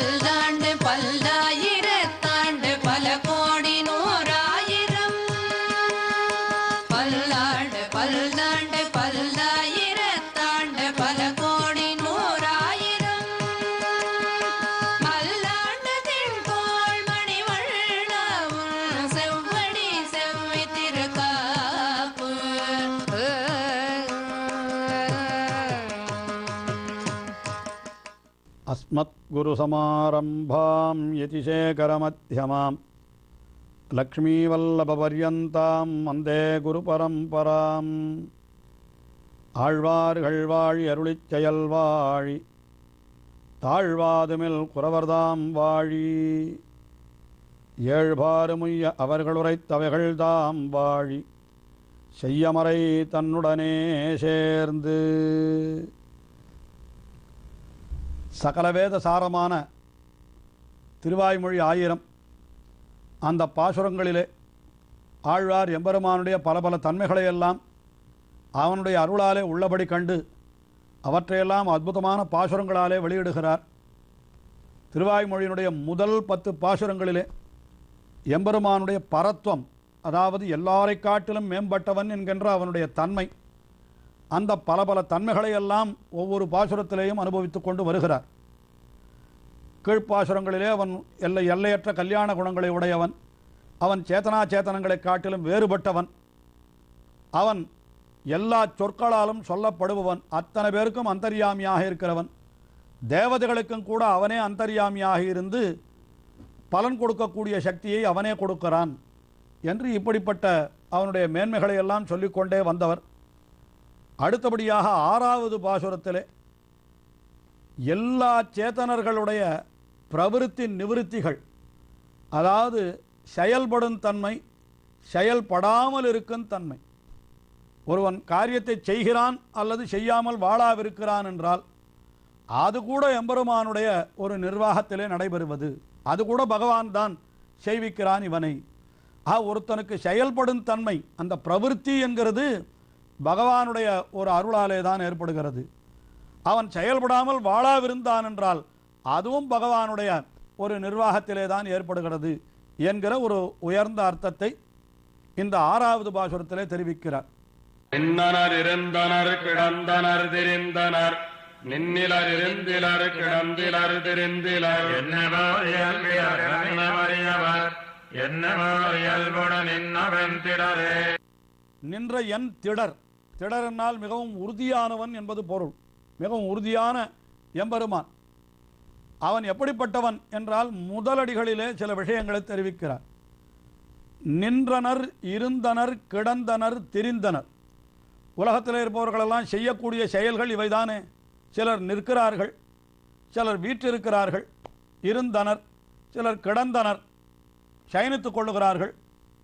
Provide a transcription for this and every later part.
பல்லாண்டு பல்லாயிரத்தாண்டு பல கோடி நூறாயிரம் பல்லாண்டு பல்லாண்டு பல்லாயிரத்தாண்டு பல கோடி நூறாயிரம் மல்லாண்டு திண்கோள் மணிவண்ணவும் செவ்வடி செவ்வி திருக்காப்பு अस्मद्गुरुसमारम्भां यतिशेखरमध्यमां लक्ष्मीवल्लभपर्यन्तां वन्दे गुरुपरम्पराम् ஆழ்வார்கள் வாழி அருளிச் செயல் வாழி தாழ்வாதுமில் குறவர்தாம் வாழி ஏழ்பாறுமுய்ய அவர்களுரைத்தவைகள்தாம் வாழி செய்யமறை தன்னுடனே சேர்ந்து சகலவேத சாரமான திருவாய்மொழி 1000 அந்த பாசுரங்களிலே ஆழ்வார் எம்பெருமானுடைய பல பல தன்மைகளையெல்லாம் அவனுடைய அருளாலே உள்ளபடி கண்டு அவற்றையெல்லாம் அற்புதமான பாசுரங்களாலே வெளியிடுகிறார். திருவாய்மொழியினுடைய முதல் 10 பாசுரங்களிலே எம்பெருமானுடைய பரத்வம், அதாவது எல்லாரை காட்டிலும் மேம்பட்டவன் என்கின்ற அவனுடைய தன்மை, அந்த பல பல தன்மைகளையெல்லாம் ஒவ்வொரு பாசுரத்திலேயும் அனுபவித்து கொண்டு வருகிறார். கீழ்ப்பாசுரங்களிலே அவன் எல்லையற்ற கல்யாண குணங்களை உடையவன், அவன் சேத்தனா சேத்தனங்களை காட்டிலும் வேறுபட்டவன், அவன் எல்லா சொற்களாலும் சொல்லப்படுபவன், அத்தனை பேருக்கும் அந்தர்யாமியாக இருக்கிறவன், தேவதைகளுக்கும் கூட அவனே அந்தர்யாமியாக இருந்து பலன் கொடுக்கக்கூடிய சக்தியை அவனே கொடுக்கிறான் என்று இப்படிப்பட்ட அவனுடைய மேன்மைகளை எல்லாம் சொல்லிக்கொண்டே வந்தவர். அடுத்தபடியாக 6வது பாசுரத்திலே எல்லா சேத்தனர்களுடைய பிரவிருத்தி நிவிருத்திகள், அதாவது செயல்படும் தன்மை, செயல்படாமல் இருக்கும் தன்மை. ஒருவன் காரியத்தை செய்கிறான் அல்லது செய்யாமல் வாழாவிருக்கிறான் என்றால் அது கூட எம்பெருமானுடைய ஒரு நிர்வாகத்திலே நடைபெறுவது, அது கூட பகவான் தான் செய்விக்கிறான் இவனை. ஒருத்தனுக்கு செயல்படும் தன்மை, அந்த பிரவிற்த்தி என்கிறது பகவானுடைய ஒரு அருளாலே தான் ஏற்படுகிறது. அவன் செயல்படாமல் வாழாவிருந்தான் என்றால் அதுவும் பகவானுடைய ஒரு நிர்வாகத்திலே தான் ஏற்படுகிறது என்கிற ஒரு உயர்ந்த அர்த்தத்தை இந்த 6வது பாசுரத்திலே தெரிவிக்கிறார். நின்னனர் இருந்தனர் கிடந்தனர் திரிந்தனர் நின்னிலர் இருந்திலர் கிடந்திலர் திரிந்திலர் என்னவர் நின்னவன் திடரே. நின்ற என் திடர், திடர் என்னால் மிகவும் உறுதியானவன் என்பது பொருள். மிகவும் உறுதியான எம்பெருமான் அவன் எப்படிப்பட்டவன் என்றால் முதலடிகளிலே சில விஷயங்களை தெரிவிக்கிறார். நின்றனர், இருந்தனர், கிடந்தனர், திரிந்தனர். உலகத்தில் இருப்பவர்களெல்லாம் செய்யக்கூடிய செயல்கள் இவைதானே. சிலர் நிற்கிறார்கள், சிலர் வீற்றிருக்கிறார்கள், இருந்தனர், சிலர் கிடந்தனர், சயனித்துக் கொள்ளுகிறார்கள்,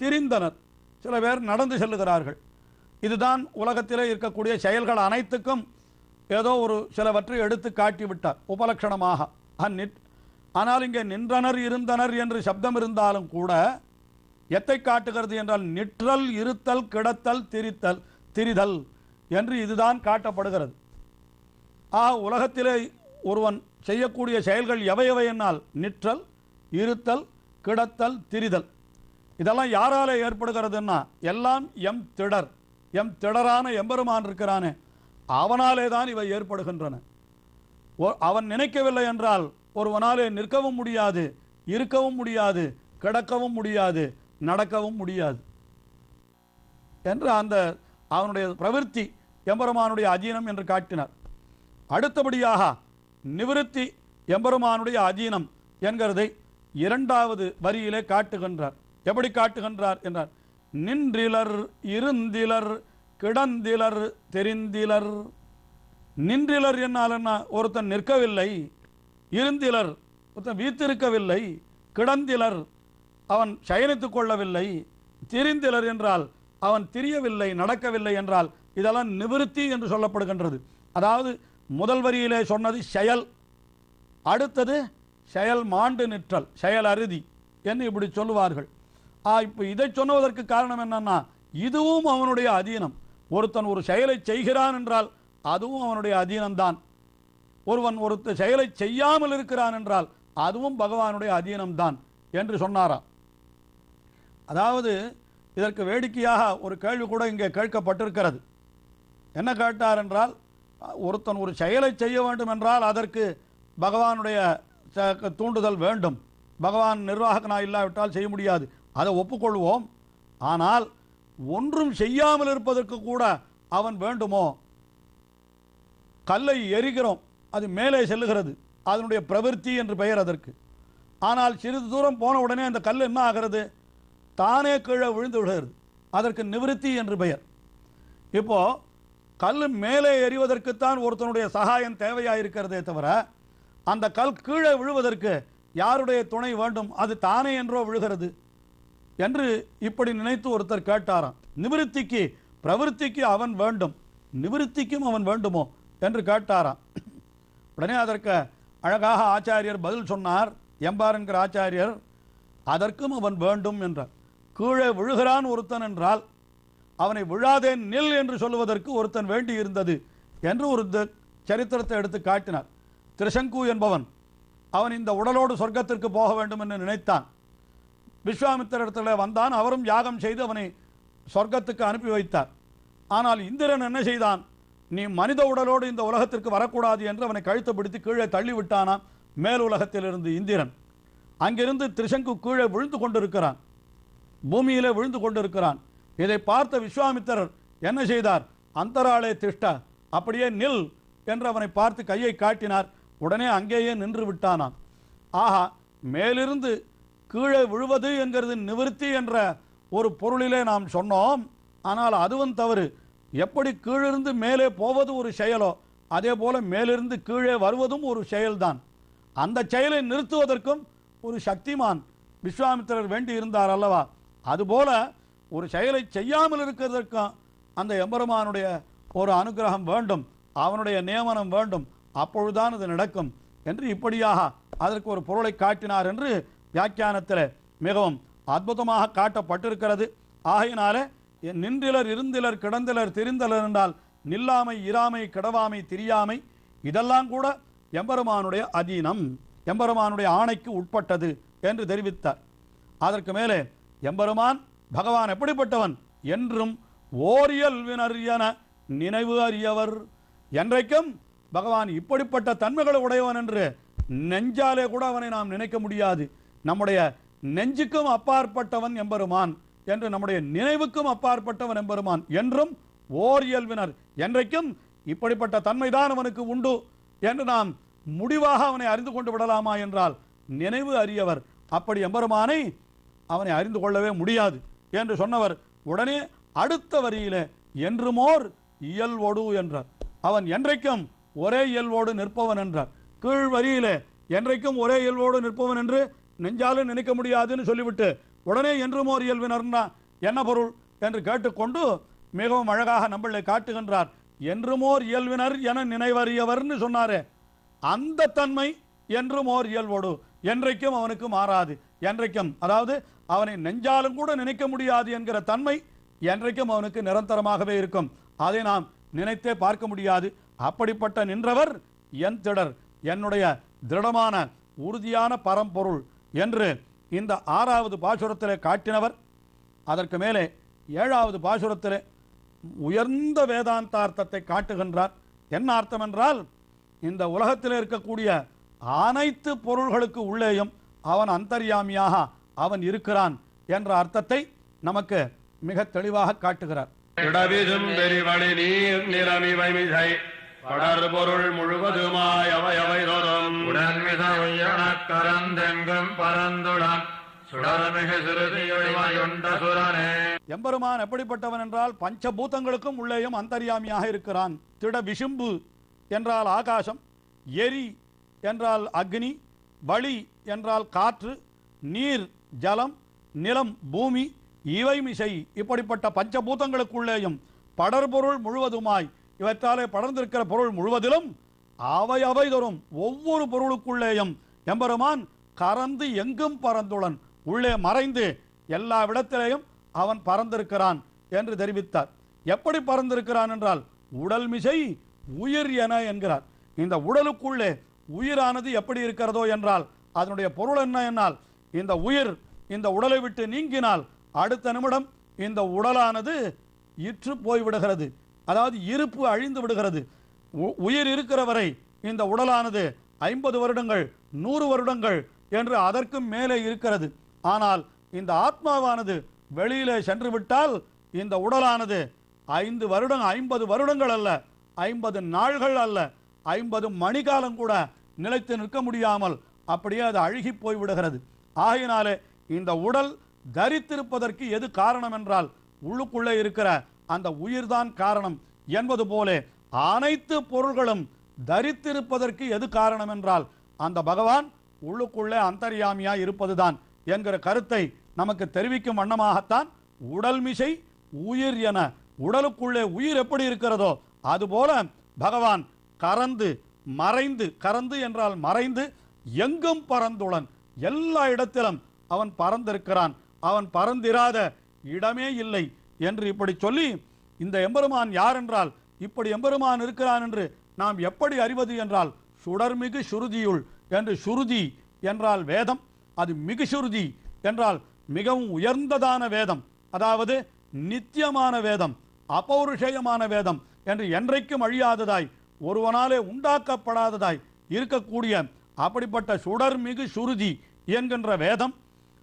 திரிந்தனர், சில பேர் நடந்து செல்லுகிறார்கள். இதுதான் உலகத்திலே இருக்கக்கூடிய செயல்கள் அனைத்துக்கும் ஏதோ ஒரு சிலவற்றை எடுத்து காட்டிவிட்டார் உபலட்சணமாக. ஆனால் இங்கே நின்றனர் இருந்தனர் என்று சப்தம் இருந்தாலும் கூட எத்தை காட்டுகிறது என்றால் நிற்றல், இருத்தல், கிடத்தல், திரித்தல், திரிதல் என்று இதுதான் காட்டப்படுகிறது. உலகத்திலே ஒருவன் செய்யக்கூடிய செயல்கள் எவை எவை என்னால் நிற்றல், இருத்தல், கிடத்தல், திரிதல். இதெல்லாம் யாராலே ஏற்படுகிறதுன்னா எல்லாம் எம் திடர், எம் திடரான எம்பெருமான் இருக்கிறானே அவனாலே தான் இவை ஏற்படுகின்றன. அவன் நினைக்கவில்லை என்றால் ஒருவனாலே நிற்கவும் முடியாது, இருக்கவும் முடியாது, கிடக்கவும் முடியாது, நடக்கவும் முடியாது என்று அந்த அவனுடைய பிரவிற்த்தி எம்பெருமானுடைய அதீனம் என்று காட்டினார். அடுத்தபடியாக நிவிருத்தி எம்பெருமானுடைய அதீனம் என்கிறதை 2வது வரியிலே காட்டுகின்றார். எப்படி காட்டுகின்றார் என்றார், நின்றிலர் இருந்திலர் கிடந்திலர் தெரிந்திலர். நின்றிலர் என்னால் என்ன, ஒருத்தன் நிற்கவில்லை, இருந்திலர் ஒருத்தன் வீத்திருக்கவில்லை, கிடந்திலர் அவன் சயனித்துக் கொள்ளவில்லை, திரிந்திலர் என்றால் அவன் திரியவில்லை, நடக்கவில்லை என்றால் இதெல்லாம் நிவிருத்தி என்று சொல்லப்படுகின்றது. அதாவது முதல் வரியிலே சொன்னது செயல், அடுத்தது செயல் மாண்டு நிற்றல், செயல் அறுதி என்று இப்படி சொல்லுவார்கள். இப்போ இதை சொன்னதற்கு காரணம் என்னன்னா இதுவும் அவனுடைய அதீனம். ஒருத்தன் ஒரு செயலை செய்கிறான் என்றால் அதுவும் அவனுடைய அதீனம்தான். ஒருவன் செயலை செய்யாமல் இருக்கிறான் என்றால் அதுவும் பகவானுடைய அதீனம்தான் என்று சொன்னாராம். அதாவது இதற்கு வேடிக்கையாக ஒரு கேள்வி கூட இங்கே கேட்கப்பட்டிருக்கிறது. என்ன கேட்டார் என்றால், ஒருத்தன் ஒரு செயலை செய்ய வேண்டும் என்றால் அதற்கு பகவானுடைய தூண்டுதல் வேண்டும். பகவான் நிர்வாகனாக இல்லாவிட்டால் செய்ய முடியாது, அதை ஒப்புக்கொள்வோம். ஆனால் ஒன்றும் செய்யாமல் இருப்பதற்கு கூட அவன் வேண்டுமோ? கல்லை எரிகிறோம், அது மேலே செல்லுகிறது, அதனுடைய பிரவிற்த்தி என்று பெயர் அதற்கு. ஆனால் சிறிது தூரம் போன உடனே அந்த கல் என்ன ஆகிறது? தானே கீழே விழுந்து விடுகிறது. அதற்கு நிவிருத்தி என்று பெயர். இப்போ கல் மேலே எறிவதற்குத்தான் ஒருத்தனுடைய சகாயம் தேவையாயிருக்கிறதே தவிர அந்த கல் கீழே விழுவதற்கு யாருடைய துணை வேண்டும்? அது தானே என்றோ விழுகிறது என்று இப்படி நினைத்து ஒருத்தர் கேட்டாராம். நிவிருத்திக்கு பிரவிற்த்திக்கு அவன் வேண்டும், நிவிருத்திக்கும் அவன் வேண்டுமோ என்று கேட்டாராம். உடனே அதற்கு அழகாக ஆச்சாரியர் பதில் சொன்னார். எம்பார் என்கிற ஆச்சாரியர், அதற்கும் அவன் வேண்டும் என்றார். கீழே விழுகிறான் ஒருத்தன் என்றால் அவனை விழாதே நில் என்று சொல்லுவதற்கு ஒருத்தன் வேண்டி இருந்தது என்று ஒரு சரித்திரத்தை எடுத்து காட்டினார். திரிசங்கு என்பவன், அவன் இந்த உடலோடு சொர்க்கத்திற்கு போக வேண்டும் என்று நினைத்தான். விஸ்வாமித்திரத்தில் வந்தான், அவரும் யாகம் செய்து அவனை சொர்க்கத்துக்கு அனுப்பி வைத்தார். ஆனால் இந்திரன் என்ன செய்தான்? நீ மனித உடலோடு இந்த உலகத்திற்கு வரக்கூடாது என்று அவனை கழுத்து பிடித்து கீழே தள்ளிவிட்டானாம். மேல் உலகத்திலிருந்து இந்திரன். அங்கிருந்து திரிசங்கு கீழே விழுந்து கொண்டிருக்கிறான், பூமியிலே விழுந்து கொண்டிருக்கிறான். இதை பார்த்த விஸ்வாமித்திரர் என்ன செய்தார்? அந்தராளே திஷ்ட, அப்படியே நில் என்று அவனை பார்த்து கையை காட்டினார். உடனே அங்கேயே நின்று விட்டானாம். ஆஹா, மேலிருந்து கீழே விழுவது என்கிறது நிவிருத்தி என்ற ஒரு பொருளிலே நாம் சொன்னோம். ஆனால் அதுவும் தவறு. எப்படி கீழிருந்து மேலே போவது ஒரு செயலோ அதே போல மேலிருந்து கீழே வருவதும் ஒரு செயல்தான். அந்த செயலை நிறுத்துவதற்கும் ஒரு சக்திமான் விஸ்வாமித்திரர் வேண்டி இருந்தார் அல்லவா? அதுபோல ஒரு செயலை செய்யாமல் இருக்கிறதற்கும் அந்த எம்பெருமானுடைய ஒரு அனுகிரகம் வேண்டும், அவனுடைய நியமனம் வேண்டும். அப்பொழுதுதான் அது நடக்கும் என்று இப்படியாக அதற்கு ஒரு பொருளை காட்டினார் என்று வியாக்கியானத்தில் மிகவும் அற்புதமாக காட்டப்பட்டிருக்கிறது. ஆகையினாலே நின்றிலர் இருந்திலர் கிடந்திலர் திரிந்தலர் என்றால் நில்லாமை இராமை கிடவாமை திரியாமை இதெல்லாம் கூட எம்பெருமானுடைய அதீனம், எம்பெருமானுடைய ஆணைக்கு உட்பட்டது என்று தெரிவித்தார். அதற்கு மேலே எம்பெருமான் பகவான் எப்படிப்பட்டவன் என்றும் ஓரியல்வினர் என நினைவு அறியவர். என்றைக்கும் பகவான் இப்படிப்பட்ட தன்மைகளை உடையவன் என்று நெஞ்சாலே கூட அவனை நாம் நினைக்க முடியாது. நம்முடைய நெஞ்சுக்கும் அப்பாற்பட்டவன் எம்பெருமான் என்று, நம்முடைய நினைவுக்கும் அப்பாற்பட்டவன் எம்பெருமான். என்றும் ஓர் இயல்பினர், என்றைக்கும் இப்படிப்பட்ட தன்மைதான் அவனுக்கு உண்டு என்று நாம் முடிவாக அவனை அறிந்து கொண்டு விடலாமா என்றால் நினைவு அறியவர். அப்படி எம்பெருமானை அவனை அறிந்து கொள்ளவே முடியாது என்று சொன்னவர் உடனே அடுத்த வரியிலே என்றுமோர் இயல்வோடு என்றார். அவன் என்றைக்கும் ஒரே இயல்வோடு நிற்பவன் என்றார். கீழ் வரியிலே என்றைக்கும் ஒரே இயல்வோடு நிற்பவன் என்று நெஞ்சாலும் நினைக்க முடியாதுன்னு சொல்லிவிட்டு உடனே என்றுமோர் இயல்பினர்னா என்ன பொருள் என்று கேட்டுக்கொண்டு மிகவும் அழகாக நம்மளை காட்டுகின்றார். என்றுமோர் இயல்பினர் என நினைவறியவர்னு சொன்னாரே, அந்த தன்மை என்றுமோர் இயல்வோடு என்றைக்கும் அவனுக்கு மாறாது. என்றைக்கும், அதாவது அவனை நெஞ்சாலும் கூட நினைக்க முடியாது என்கிற தன்மை என்றைக்கும் அவனுக்கு நிரந்தரமாகவே இருக்கும். அதை நாம் நினைத்தே பார்க்க முடியாது. அப்படிப்பட்ட நின்றவர் என் திடர், என்னுடைய திருடமான உறுதியான பரம்பொருள் என்று இந்த 6வது பாசுரத்திலே காட்டினவர். அதற்கு மேலே 7வது பாசுரத்திலே உயர்ந்த வேதாந்தார்த்தத்தை காட்டுகின்றார். என்ன அர்த்தம் என்றால், இந்த உலகத்தில் இருக்கக்கூடிய அனைத்து பொருள்களுக்கு உள்ளேயும் அவன் அந்தர்யாமியாக அவன் இருக்கிறான் என்ற அர்த்தத்தை நமக்கு மிக தெளிவாக காட்டுகிறார். இடவிதும் பெரிவழி நீர் நிலமிவை மிசை படர் பொருள் முழுவதுமாய் அவையவை தோறும் உடன்மிசையணக்கரந்தெங்கும் பரந்துடன் சுடர்மிகு சிறுதியுண்ட சுரனே. எம்பெருமான் எப்படிப்பட்டவன் என்றால் பஞ்சபூதங்களுக்கும் உள்ளேயும் அந்தர்யாமியாக இருக்கிறான். திட விசும்பு என்றால் ஆகாசம், எரி என்றால் அக்னி, வளி என்றால் காற்று, நீர் ஜலம், நிலம் பூமி, இவை மிசை இப்படிப்பட்ட பஞ்சபூதங்களுக்குள்ளேயும் படர்பொருள் முழுவதுமாய் இவற்றாலே படர்ந்திருக்கிற பொருள் முழுவதிலும் அவை அவை தோறும் ஒவ்வொரு பொருளுக்குள்ளேயும் எம்பெருமான் கறந்து எங்கும் பறந்துடன் உள்ளே மறைந்து எல்லா இடத்திலேயும் அவன் பறந்திருக்கிறான் என்று தெரிவித்தார். எப்படி பறந்திருக்கிறான் என்றால் உடல் மிசை உயிர் என என்கிறார். இந்த உடலுக்குள்ளே உயிரானது எப்படி இருக்கிறதோ என்றால் அதனுடைய பொருள் என்ன என்னால் இந்த உயிர் இந்த உடலை விட்டு நீங்கினால் அடுத்த நிமிடம் இந்த உடலானது இற்று போய்விடுகிறது. அதாவது இருப்பு அழிந்து விடுகிறது. உயிர் இருக்கிற வரை இந்த உடலானது 50 வருடங்கள் 100 வருடங்கள் என்று அதற்கும் மேலே இருக்கிறது. ஆனால் இந்த ஆத்மாவானது வெளியிலே சென்று விட்டால் இந்த உடலானது 50 வருடங்கள் அல்ல, 50 நாள்கள் அல்ல, 50 மணிகாலம் கூட நிலைத்து நிற்க முடியாமல் அப்படியே அது அழுகி போய்விடுகிறது. ஆகையினாலே இந்த உடல் தரித்திருப்பதற்கு எது காரணம் என்றால் உள்ளுக்குள்ளே இருக்கிற அந்த உயிர்தான் காரணம் என்பது போல அனைத்து பொருள்களும் தரித்திருப்பதற்கு எது காரணம் என்றால் அந்த பகவான் உள்ளுக்குள்ளே அந்தர்யாமியாய் இருப்பதுதான் என்கிற கருத்தை நமக்கு தெரிவிக்கும் வண்ணமாகத்தான் உடல் மிசை உயிர் என, உடலுக்குள்ளே உயிர் எப்படி இருக்கிறதோ அதுபோல பகவான் கறந்து மறைந்து, கறந்து என்றால் மறைந்து, எங்கும் பறந்துளன், எல்லா இடத்திலும் அவன் பறந்திருக்கிறான், அவன் பறந்திராத இடமே இல்லை என்று இப்படி சொல்லி இந்த எம்பெருமான் யார் என்றால் இப்படி எம்பெருமான் இருக்கிறான் என்று நாம் எப்படி அறிவது என்றால் சுடர்மிகு சுருதியுள் என்று, சுருதி என்றால் வேதம், அது மிகு சுருதி என்றால் மிகவும் உயர்ந்ததான வேதம், அதாவது நித்தியமான வேதம், அபௌருஷயமான வேதம் என்று என்றைக்கும் அழியாததாய் ஒருவனாலே உண்டாக்கப்படாததாய் இருக்கக்கூடிய அப்படிப்பட்ட சுடர்மிகு சுருதி என்கின்ற வேதம்,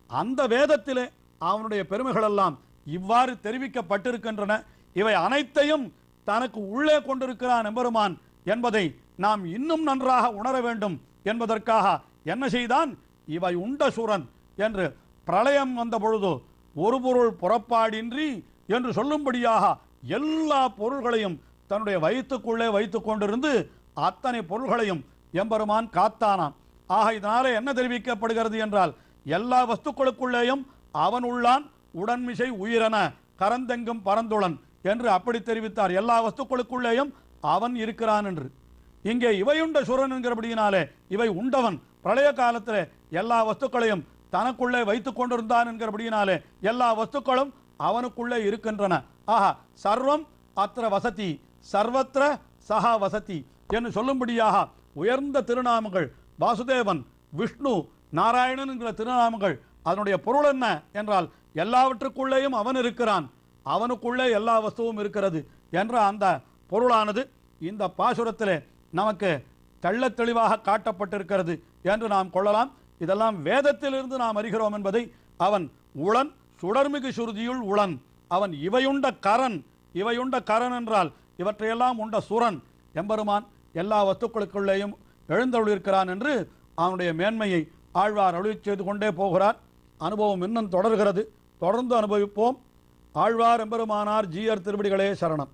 அந்த வேதத்திலே அவனுடைய பெருமைகள் எல்லாம் இவ்வாறு தெரிவிக்கப்பட்டிருக்கின்றன. இவை அனைத்தையும் தனக்கு உள்ளே கொண்டிருக்கிறான் எம்பெருமான் என்பதை நாம் இன்னும் நன்றாக உணர வேண்டும் என்பதற்காக என்ன செய்தான், இவை உண்ட சுரன் என்று பிரளயம் வந்த பொழுது ஒரு பொருள் புறப்பாடின்றி என்று சொல்லும்படியாக எல்லா பொருள்களையும் தன்னுடைய வயிற்றுக்குள்ளே வைத்துக் கொண்டிருந்து அத்தனை பொருள்களையும் எம்பெருமான் காத்தானான். ஆக இதனாலே என்ன தெரிவிக்கப்படுகிறது என்றால் எல்லா வஸ்துக்களுக்குள்ளேயும் அவன் உள்ளான், உடன்மிசை உயிரென கரந்தெங்கும் பரந்துளன் என்று அப்படி தெரிவித்தார். எல்லா வஸ்துக்களுக்குள்ளேயும் அவன் இருக்கிறான் என்று. இங்கே இவையுண்ட சுரன் என்கிறபடியினாலே இவை உண்டவன் பிரளய காலத்திலே எல்லா வஸ்துக்களையும் தனக்குள்ளே வைத்துக் கொண்டிருந்தான் என்கிறபடியினாலே எல்லா வஸ்துக்களும் அவனுக்குள்ளே இருக்கின்றன. ஆஹா, சர்வம் அத்திர வசதி சர்வத்திர சஹா வசதி என்று சொல்லும்படியாக உயர்ந்த திருநாமங்கள் வாசுதேவன், விஷ்ணு, நாராயணன் என்கிற திருநாமங்கள். அதனுடைய பொருள் என்ன என்றால் எல்லாவற்றுக்குள்ளேயும் அவன் இருக்கிறான், அவனுக்குள்ளே எல்லா வஸ்துவும் இருக்கிறது என்ற அந்த பொருளானது இந்த பாசுரத்திலே நமக்கு தெள்ளத் தெளிவாக காட்டப்பட்டிருக்கிறது என்று நாம் கொள்ளலாம். இதெல்லாம் வேதத்திலிருந்து நாம் அறிகிறோம் என்பதை அவன் உளன், சுடர்மிகு சுருதியுள் உளன், அவன் இவையுண்ட கரன், இவையுண்ட கரன் என்றால் இவற்றையெல்லாம் உண்ட சுரன் எம்பெருமான் எல்லா வஸ்துக்களுக்குள்ளேயும் எழுந்தருளிருக்கிறான் என்று அவனுடைய மேன்மையை ஆழ்வார் அருளி செய்து கொண்டே போகிறார். அனுபவம் இன்னும் தொடர்கிறது, தொடர்ந்து அனுபவிப்போம். ஆழ்வார் எம்பெருமானார் ஜீயர் திருவடிகளே சரணம்.